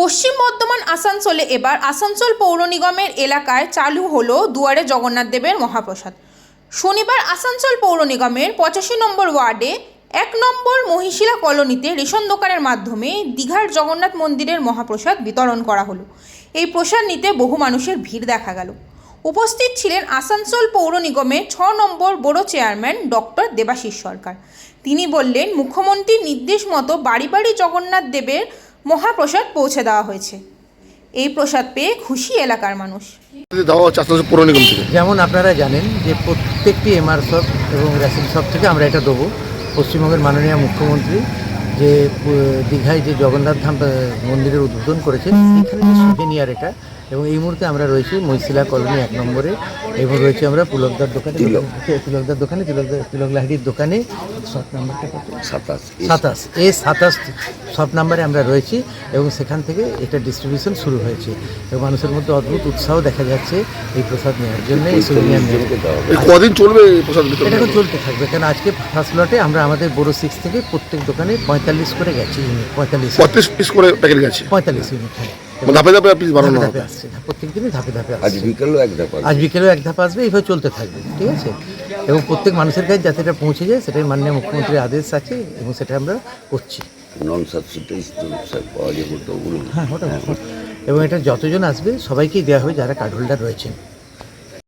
পশ্চিম বর্ধমান আসানসোলে এবার আসানসোল পৌর নিগমের এলাকায় চালু হলো দুয়ারে জগন্নাথ দেবের মহাপ্রসাদ। শনিবার আসানসোল পৌর নিগমের 85 নম্বর ওয়ার্ডে 1 নম্বর মহিশিলা কলোনিতে রেশন দোকানের মাধ্যমে দীঘার জগন্নাথ মন্দিরের মহাপ্রসাদ বিতরণ করা হলো। এই প্রসাদ নিতে বহু মানুষের ভিড় দেখা গেল। উপস্থিত ছিলেন আসানসোল পৌর নিগমের 6 নম্বর বড় চেয়ারম্যান ডক্টর দেবাশিস সরকার। তিনি বললেন, মুখ্যমন্ত্রীর নির্দেশ মতো বাড়ি বাড়ি জগন্নাথ দেবের মহাপ্রসাদ পৌঁছে দেওয়া হয়েছে। এই প্রসাদ পেয়ে খুশি এলাকার মানুষ। যেমন আপনারা জানেন যে প্রত্যেকটি এমআর শপ এবং রেশন শপ থেকে আমরা এটা দেবো। পশ্চিমবঙ্গের মাননীয় মুখ্যমন্ত্রী যে দীঘায় যে জগন্নাথ ধাম মন্দিরের উদ্বোধন করেছেন, এখানে যে সুভেনিয়ার এটা, এবং এই মুহূর্তে আমরা রয়েছি মহিশিলা কলোনি 1 নম্বরে, এবং রয়েছে আমরা পুলকদার দোকানে, তিলক লাহিড়ির দোকানে। শপ নাম্বারটা কত? 27 এই 27 শপ নাম্বারে আমরা রয়েছি, এবং সেখান থেকে এটা ডিস্ট্রিবিউশন শুরু হয়েছে, এবং মানুষের মধ্যে অদ্ভুত উৎসাহ দেখা যাচ্ছে এই প্রসাদ নেওয়ার জন্য। এই সুভেনিয়ার কদিন চলবে এই প্রসাদ? এটা চলতে থাকবে, কারণ আজকে ফার্স্ট লটে আমরা আমাদের বড় 6 থেকে প্রত্যেক দোকানে 45 করে গেছি ইউনিট। 45 পিস করে প্যাকেট গেছে। 45 ইউনিট। ধাপে ধাপে পিস বানানো ধাপে আসছে, প্রত্যেক দিনই ধাপে ধাপে আসছে। আজ বিকেলেও এক ধাপ আসবে, এইভাবে চলতে থাকবে, ঠিক আছে। এবং প্রত্যেক মানুষের কাছে যাতে এটা পৌঁছে যায়, সেটাই মাননীয় মুখ্যমন্ত্রীর আদেশ আছে, এবং সেটা আমরা করছি। নন সাবসিডাইজ পাওয়া যাবে তো ওগুলো। হ্যাঁ, ওটা। এবং এটা যতজন আসবে সবাইকেই দেওয়া হবে যারা কার্ড হোল্ডার রয়েছেন।